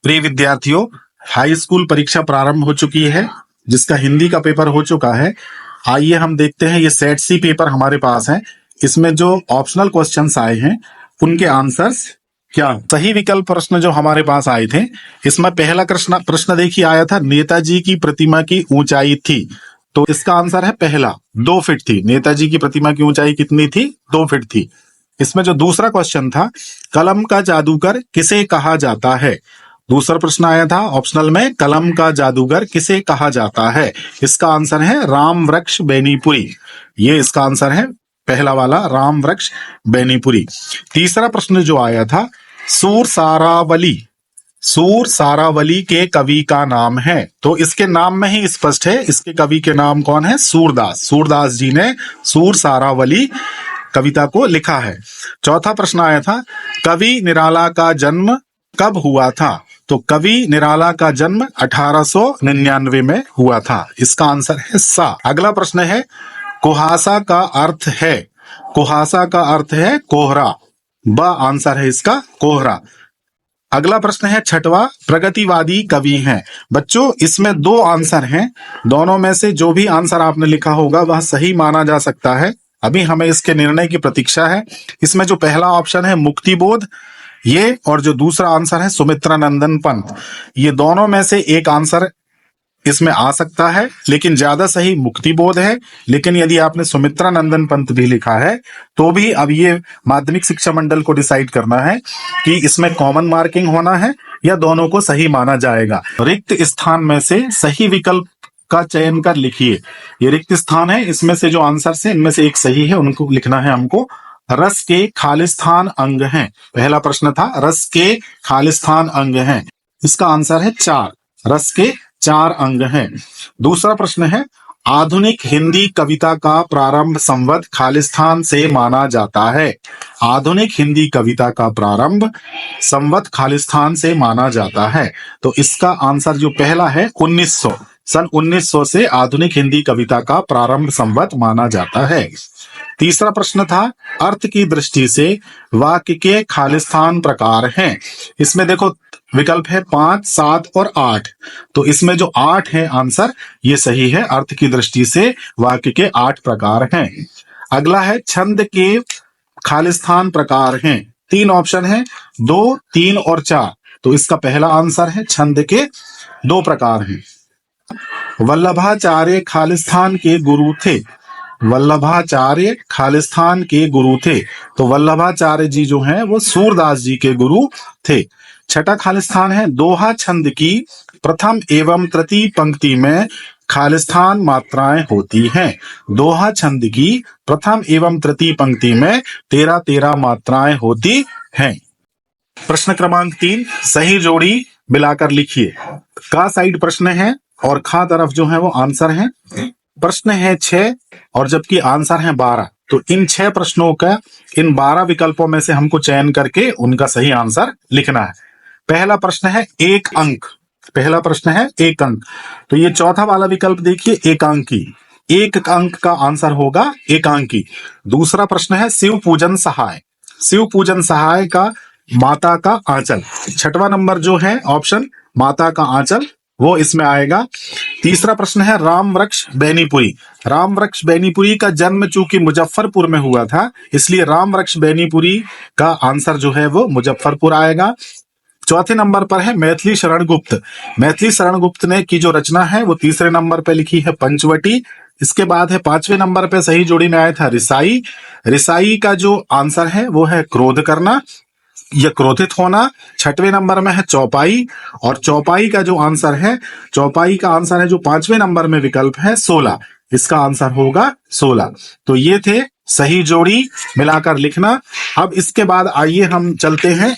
प्रिय विद्यार्थियों, high school परीक्षा प्रारंभ हो चुकी है, जिसका हिंदी का पेपर हो चुका है। आइए हम देखते हैं, ये सेट सी पेपर हमारे पास है। इसमें जो ऑप्शनल क्वेश्चंस आए हैं उनके आंसर्स क्या। सही विकल्प प्रश्न जो हमारे पास आए थे, इसमें पहला प्रश्न देखिए आया था, नेताजी की प्रतिमा की ऊंचाई थी। तो इसका आंसर है पहला, 2 फीट थी। नेताजी की प्रतिमा की ऊंचाई कितनी थी? 2 फीट थी। इसमें जो दूसरा क्वेश्चन था, कलम का जादूगर किसे कहा जाता है। दूसरा प्रश्न आया था ऑप्शनल में, कलम का जादूगर किसे कहा जाता है। इसका आंसर है राम वृक्ष बेनीपुरी। ये इसका आंसर है पहला वाला, राम वृक्ष बेनीपुरी। तीसरा प्रश्न जो आया था, सूर सारावली, सूर सारावली के कवि का नाम है। तो इसके नाम में ही स्पष्ट है, इसके कवि के नाम कौन है? सूरदास। सूरदास जी ने सूर सारावली कविता को लिखा है। चौथा प्रश्न आया था, कवि निराला का जन्म कब हुआ था। तो कवि निराला का जन्म 1899 में हुआ था। इसका आंसर है सा। अगला प्रश्न है, कुहासा का अर्थ है, कुहासा का अर्थ है कोहरा। ब आंसर है इसका कोहरा। अगला प्रश्न है छठवां, प्रगतिवादी कवि हैं। बच्चों इसमें 2 आंसर हैं, दोनों में से जो भी आंसर आपने लिखा होगा वह सही माना जा सकता है। अभी हमें इसके निर्णय की प्रतीक्षा है। इसमें जो पहला ऑप्शन है मुक्तिबोध, ये, और जो दूसरा आंसर है सुमित्रानंदन पंत, ये दोनों में से एक आंसर इसमें आ सकता है, लेकिन ज्यादा सही मुक्तिबोध है। लेकिन यदि आपने सुमित्रानंदन पंत भी लिखा है तो भी अब ये माध्यमिक शिक्षा मंडल को डिसाइड करना है कि इसमें कॉमन मार्किंग होना है या दोनों को सही माना जाएगा। रिक्त स्थान में से सही विकल्प का चयन कर लिखिए। ये रिक्त स्थान है, इसमें से जो आंसर है इनमें से एक सही है, उनको लिखना है हमको। रस के खालिस्तान अंग हैं। पहला प्रश्न था, रस के खालिस्तान अंग हैं। इसका आंसर है 4, रस के 4 अंग हैं। दूसरा प्रश्न है, आधुनिक हिंदी कविता का प्रारंभ संवत खालिस्तान से माना जाता है। आधुनिक हिंदी कविता का प्रारंभ संवत खालिस्तान से माना जाता है। तो इसका आंसर जो पहला है 1900, सन 1900 से आधुनिक हिंदी कविता का प्रारंभ संवत माना जाता है। तीसरा प्रश्न था, अर्थ की दृष्टि से वाक्य के खालिस्तान प्रकार हैं। इसमें देखो विकल्प है 5, 7 और 8। तो इसमें जो 8 है आंसर, ये सही है। अर्थ की दृष्टि से वाक्य के 8 प्रकार हैं। अगला है, छंद के खालिस्तान प्रकार हैं। 3 ऑप्शन है, 2, 3 और 4। तो इसका पहला आंसर है छंद के 2 प्रकार हैं। वल्लभाचार्य खालिस्तान के गुरु थे। वल्लभाचार्य खालिस्तान के गुरु थे। तो वल्लभाचार्य जी जो हैं वो सूरदास जी के गुरु थे। छठा खालिस्तान है, दोहा छंद की प्रथम एवं तृतीय पंक्ति में खालिस्तान मात्राएं होती हैं। दोहा छंद की प्रथम एवं तृतीय पंक्ति में 13 मात्राएं होती हैं। प्रश्न क्रमांक 3, सही जोड़ी मिलाकर लिखिए। का साइड प्रश्न है और खा तरफ जो है वो आंसर है। प्रश्न है 6 और जबकि आंसर है 12। तो इन 6 प्रश्नों का इन 12 विकल्पों में से हमको चयन करके उनका सही आंसर लिखना है। पहला प्रश्न है 1 अंक। पहला प्रश्न है 1 अंक। तो ये चौथा वाला विकल्प देखिए, एकांकी। 1 अंक का आंसर होगा एकांकी। दूसरा प्रश्न है शिव पूजन सहाय। शिव पूजन सहाय का माता का आंचल। छठवां नंबर जो है ऑप्शन माता का आंचल, वो इसमें आएगा। तीसरा प्रश्न है राम वृक्ष बेनीपुरी। राम वृक्ष बेनीपुरी का जन्म चूंकि मुजफ्फरपुर में हुआ था, इसलिए राम वृक्ष बेनीपुरी का आंसर जो है वो मुजफ्फरपुर आएगा। चौथे नंबर पर है मैथिली शरण गुप्त। मैथिली शरण गुप्त ने की जो रचना है वो तीसरे नंबर पे लिखी है पंचवटी। इसके बाद है 5वें नंबर पे सही जोड़ी में आया था रिसाई। रिसाई का जो आंसर है वो है क्रोध करना या क्रोधित होना। 6वें नंबर में है चौपाई, और चौपाई का जो आंसर है, चौपाई का आंसर है जो 5वें नंबर में विकल्प है 16। इसका आंसर होगा 16। तो ये थे सही जोड़ी मिलाकर लिखना। अब इसके बाद आइए हम चलते हैं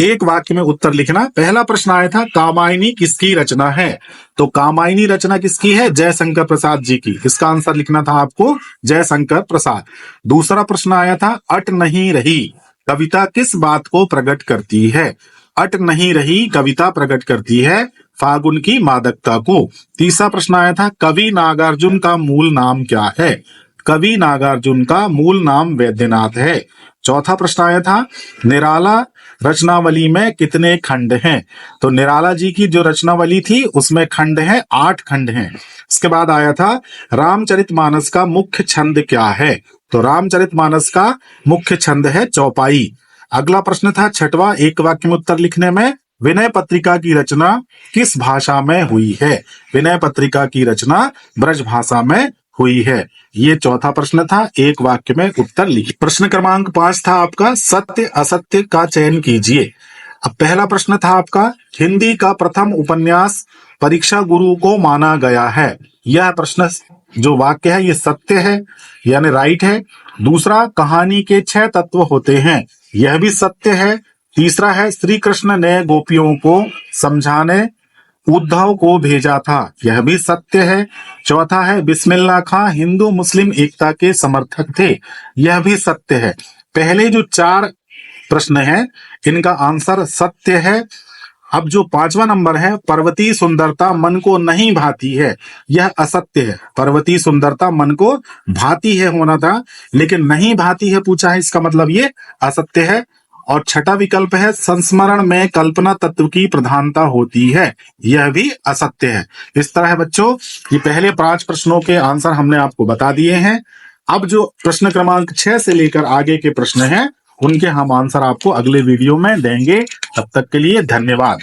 एक वाक्य में उत्तर लिखना। पहला प्रश्न आया था, कामायनी किसकी रचना है। तो कामायनी रचना किसकी है? जयशंकर प्रसाद जी की। इसका आंसर लिखना था आपको जयशंकर प्रसाद। दूसरा प्रश्न आया था, अट नहीं रही कविता किस बात को प्रकट करती है। अट नहीं रही कविता प्रकट करती है फागुन की मादकता को। तीसरा प्रश्न आया था, कवि नागार्जुन का मूल नाम क्या है। कवि नागार्जुन का मूल नाम वैद्यनाथ है। चौथा प्रश्न आया था, निराला रचनावली में कितने खंड हैं? तो निराला जी की जो रचनावली थी उसमें खंड हैं, 8 खंड हैं। इसके बाद आया था रामचरितमानस का मुख्य छंद क्या है? तो रामचरितमानस का मुख्य छंद है चौपाई। अगला प्रश्न था छठवां, एक वाक्य में उत्तर लिखने में, विनय पत्रिका की रचना किस भाषा में हुई है? विनय पत्रिका की रचना ब्रज भाषा में हुई है। ये चौथा प्रश्न था, एक वाक्य में उत्तर लिखिए। प्रश्न क्रमांक 5 था आपका सत्य असत्य का चयन कीजिए। अब पहला प्रश्न था आपका, हिंदी का प्रथम उपन्यास परीक्षा गुरु को माना गया है। यह प्रश्न जो वाक्य है ये सत्य है यानी राइट है। दूसरा, कहानी के 6 तत्व होते हैं, यह भी सत्य है। तीसरा है, श्री कृष्ण ने गोपियों को समझाने उद्धव को भेजा था, यह भी सत्य है। चौथा है, बिस्मिल्लाह खां हिंदू मुस्लिम एकता के समर्थक थे, यह भी सत्य है। पहले जो 4 प्रश्न हैं इनका आंसर सत्य है। अब जो 5वां नंबर है, पर्वतीय सुंदरता मन को नहीं भाती है, यह असत्य है। पर्वतीय सुंदरता मन को भाती है होना था, लेकिन नहीं भाती है पूछा है, इसका मतलब ये असत्य है। और छठा विकल्प है, संस्मरण में कल्पना तत्व की प्रधानता होती है, यह भी असत्य है। इस तरह है बच्चों, ये पहले 5 प्रश्नों के आंसर हमने आपको बता दिए हैं। अब जो प्रश्न क्रमांक 6 से लेकर आगे के प्रश्न हैं उनके हम आंसर आपको अगले वीडियो में देंगे। तब तक के लिए धन्यवाद।